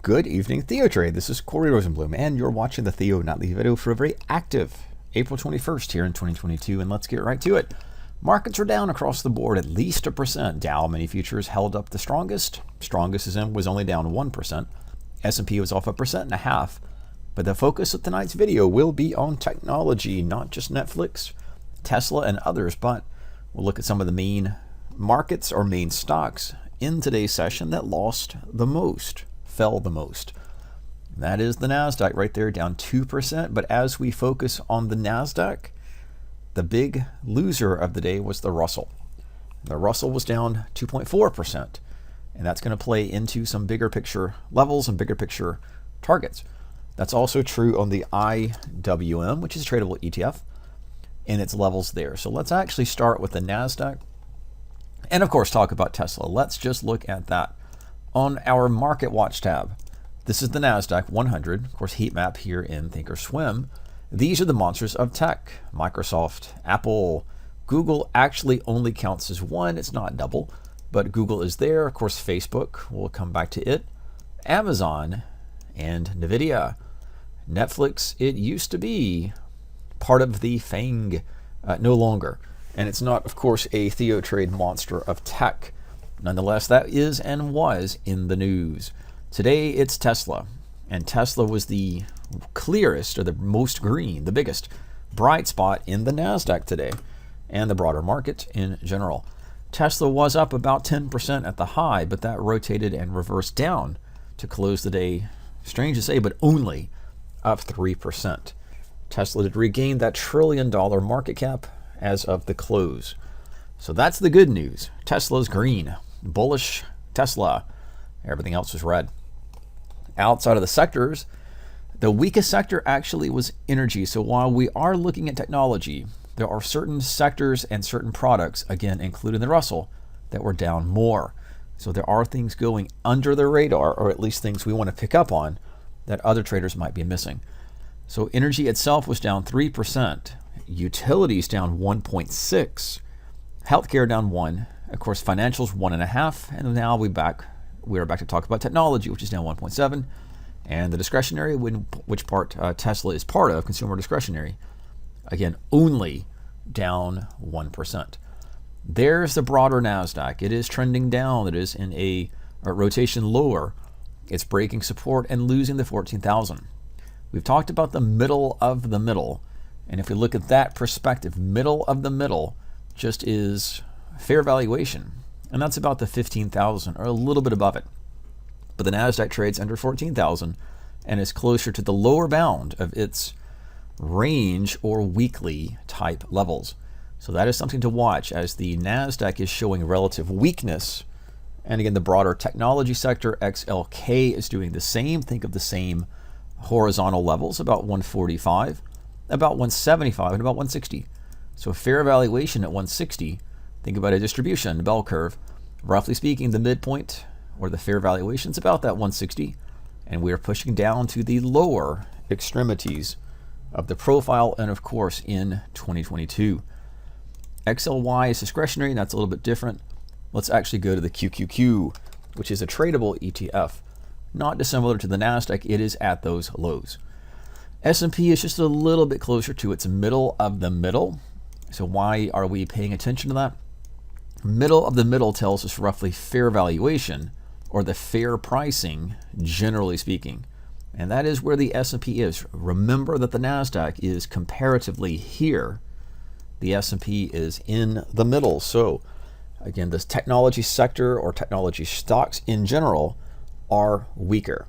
Good evening, TheoTrade. This is Corey Rosenblum, and you're watching the Theo Nightly video for a very active April 21st here in 2022, and let's get right to it. Markets are down across the board at least 1%. Dow mini futures held up the strongest. Strongest was only down 1%. S&P was off 1.5%. But the focus of tonight's video will be on technology, not just Netflix, Tesla, and others, but we'll look at some of the main markets or main stocks in today's session that lost the most, fell the most. That is the Nasdaq right there, down 2%. But as we focus on the Nasdaq, the big loser of the day was the Russell. The Russell was down 2.4%, and that's going to play into some bigger picture levels and bigger picture targets. That's also true on the IWM, which is a tradable ETF, and its levels there. So let's actually start with the Nasdaq and of course talk about Tesla. Let's just look at that. On our Market Watch tab, this is the Nasdaq 100, of course heat map here in Thinkorswim. These are the monsters of tech. Microsoft, Apple, Google actually only counts as one. It's not double, but Google is there. Of course, Facebook, we'll come back to it. Amazon and Nvidia. Netflix, it used to be part of the FANG, no longer. And it's not, of course, a TheoTrade monster of tech. Nonetheless, that is and was in the news. Today, it's Tesla. And Tesla was the clearest, or the most green, the biggest bright spot in the Nasdaq today and the broader market in general. Tesla was up about 10% at the high, but that rotated and reversed down to close the day, strange to say, but only up 3%. Tesla did regain that $1 trillion market cap as of the close. So that's the good news. Tesla's green, bullish Tesla. Everything else was red. Outside of the sectors, the weakest sector actually was energy. So while we are looking at technology, there are certain sectors and certain products, again, including the Russell, that were down more. So there are things going under the radar, or at least things we want to pick up on that other traders might be missing. So energy itself was down 3%. Utilities down 1.6%. Healthcare down 1%. Of course, financials 1.5%. And now we are back to talk about technology, which is down 1.7%. And the discretionary, which part Tesla is part of, consumer discretionary, again, only down 1%. There's the broader Nasdaq. It is trending down. It is in a rotation lower. It's breaking support and losing the 14,000. We've talked about the middle of the middle. And if we look at that perspective, middle of the middle just is fair valuation. And that's about the 15,000 or a little bit above it. But the Nasdaq trades under 14,000 and is closer to the lower bound of its range or weekly type levels. So that is something to watch as the Nasdaq is showing relative weakness. And again, the broader technology sector, XLK, is doing the same. Think of the same horizontal levels, about 145, about 175, and about 160. So fair valuation at 160. Think about a distribution, a bell curve. Roughly speaking, the midpoint or the fair valuation is about that 160. And we are pushing down to the lower extremities of the profile, and of course in 2022. XLY is discretionary, and that's a little bit different. Let's actually go to the QQQ, which is a tradable ETF. Not dissimilar to the Nasdaq, it is at those lows. S&P is just a little bit closer to its middle of the middle. So why are we paying attention to that? Middle of the middle tells us roughly fair valuation, or the fair pricing, generally speaking. And that is where the S&P is. Remember that the Nasdaq is comparatively here. The S&P is in the middle. So again, this technology sector or technology stocks in general are weaker.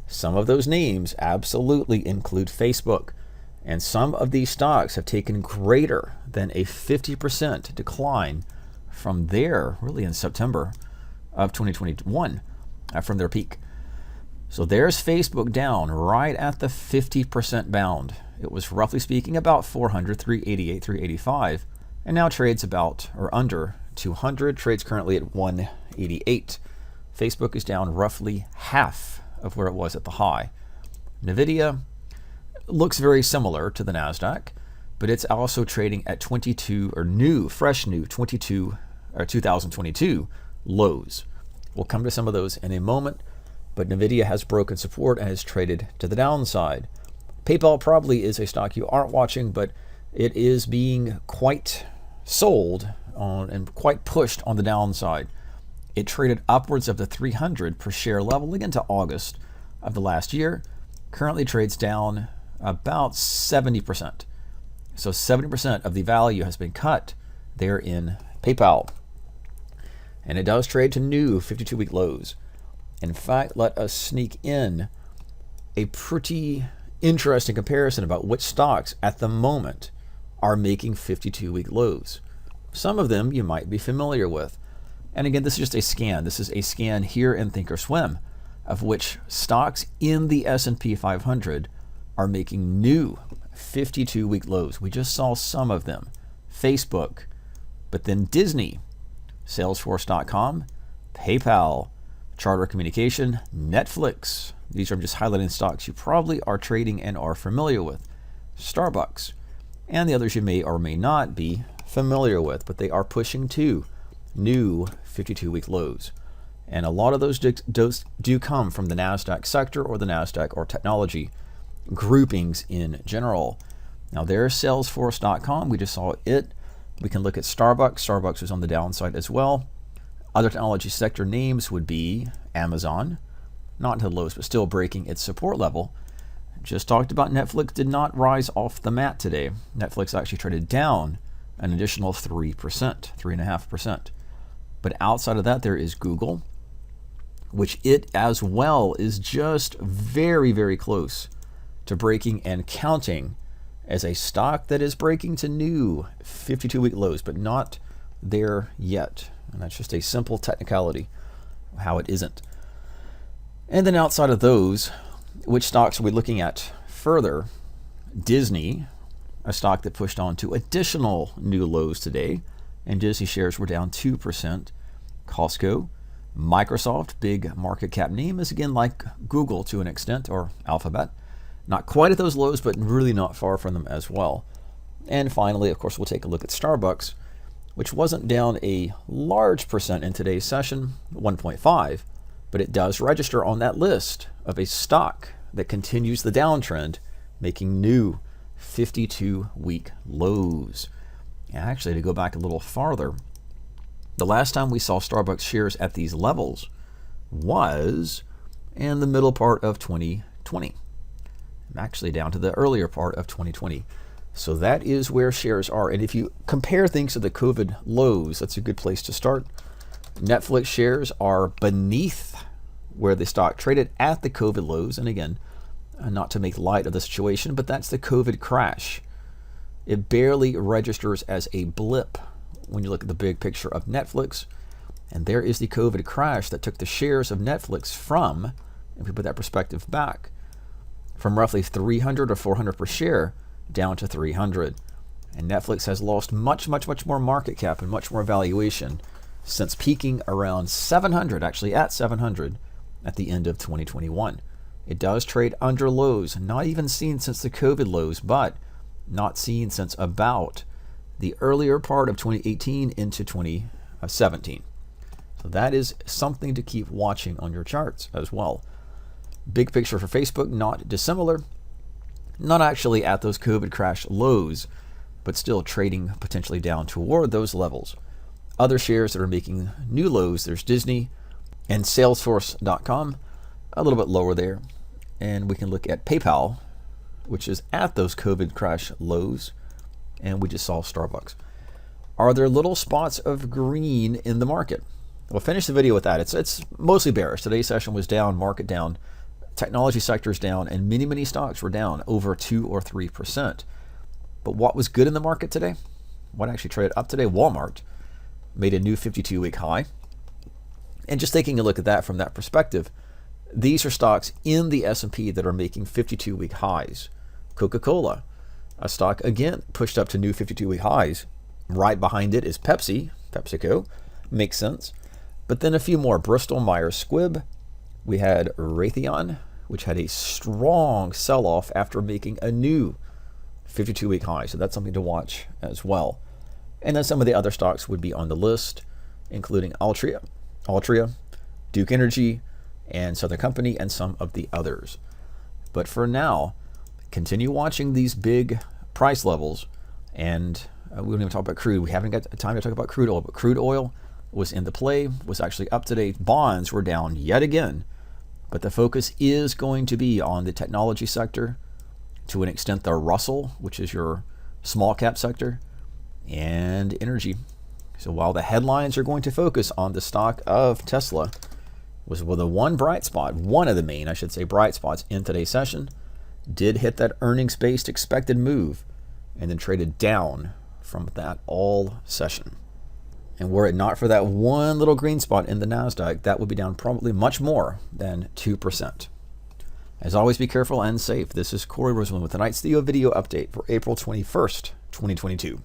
Some of those names absolutely include Facebook. And some of these stocks have taken greater than a 50% decline from there, really in September of 2021, from their peak. So there's Facebook down right at the 50% bound. It was roughly speaking about 400, 388, 385, and now trades about or under 200, trades currently at 188. Facebook is down roughly half of where it was at the high. Nvidia looks very similar to the Nasdaq, but it's also trading at 22 or fresh new 2022 lows. We'll come to some of those in a moment. but Nvidia has broken support and has traded to the downside. PayPal probably is a stock you aren't watching, but it is being quite sold on and quite pushed on the downside. It traded upwards of the 300 per share level into August of the last year. Currently trades down about 70%. So 70% of the value has been cut there in PayPal. And it does trade to new 52-week lows. In fact, let us sneak in a pretty interesting comparison about which stocks at the moment are making 52-week lows. Some of them you might be familiar with. And again, this is just a scan. This is a scan here in Thinkorswim of which stocks in the S&P 500 are making new 52-week lows. We just saw some of them. Facebook, but then Disney, Salesforce.com, PayPal, Charter Communication, Netflix. These are just highlighting stocks you probably are trading and are familiar with. Starbucks, and the others you may or may not be familiar with, but they are pushing to new 52-week lows. And a lot of those do come from the Nasdaq sector or the Nasdaq or technology groupings in general. Now there's Salesforce.com. We just saw it. We can look at Starbucks. Starbucks is on the downside as well. Other technology sector names would be Amazon, not into the lows, but still breaking its support level. Just talked about Netflix did not rise off the mat today. Netflix actually traded down an additional 3%, 3.5%. But outside of that, there is Google, which it as well is just very, very close to breaking and counting as a stock that is breaking to new 52-week lows, but not there yet. And that's just a simple technicality of how it isn't. And then outside of those, which stocks are we looking at further? Disney, a stock that pushed on to additional new lows today, and Disney shares were down 2%. Costco, Microsoft, big market cap name, is again like Google to an extent, or Alphabet. Not quite at those lows, but really not far from them as well. And finally, of course, we'll take a look at Starbucks, which wasn't down a large percent in today's session, 1.5, but it does register on that list of a stock that continues the downtrend, making new 52-week lows. And actually, to go back a little farther, the last time we saw Starbucks shares at these levels was in the middle part of 2020. Actually down to the earlier part of 2020. So that is where shares are. And if you compare things to the COVID lows, that's a good place to start. Netflix shares are beneath where the stock traded at the COVID lows. And again, not to make light of the situation, but that's the COVID crash. It barely registers as a blip when you look at the big picture of Netflix. And there is the COVID crash that took the shares of Netflix from, if we put that perspective back, from roughly 300 or 400 per share down to 300. And Netflix has lost much, much, much more market cap and much more valuation since peaking around 700, actually at 700 at the end of 2021. It does trade under lows, not even seen since the COVID lows, but not seen since about the earlier part of 2018 into 2017. So that is something to keep watching on your charts as well. Big picture for Facebook, not dissimilar. Not actually at those COVID crash lows, but still trading potentially down toward those levels. Other shares that are making new lows, there's Disney and Salesforce.com, a little bit lower there. And we can look at PayPal, which is at those COVID crash lows. And we just saw Starbucks. Are there little spots of green in the market? We'll finish the video with that. It's mostly bearish. Today's session was down, market down. Technology sectors down, and many stocks were down over 2 or 3%. But what was good in the market today? What actually traded up today? Walmart made a new 52-week high. And just taking a look at that from that perspective, these are stocks in the S&P that are making 52-week highs. Coca-Cola, a stock again pushed up to new 52-week highs. Right behind it is Pepsi, PepsiCo, makes sense. But then a few more, Bristol Myers Squibb. We had Raytheon, which had a strong sell-off after making a new 52-week high. So that's something to watch as well. And then some of the other stocks would be on the list, including Altria, Duke Energy, and Southern Company, and some of the others. But for now, continue watching these big price levels. And we don't even talk about crude. We haven't got time to talk about crude oil, but crude oil was in the play, was actually up to date. Bonds were down yet again. But the focus is going to be on the technology sector, to an extent the Russell, which is your small cap sector, and energy. So while the headlines are going to focus on the stock of Tesla, was the one bright spot, one of the main, I should say, bright spots in today's session, did hit that earnings-based expected move and then traded down from that all session. And were it not for that one little green spot in the Nasdaq, that would be down probably much more than 2%. As always, be careful and safe. This is Corey Rosenblum with tonight's Theo video update for April 21st, 2022.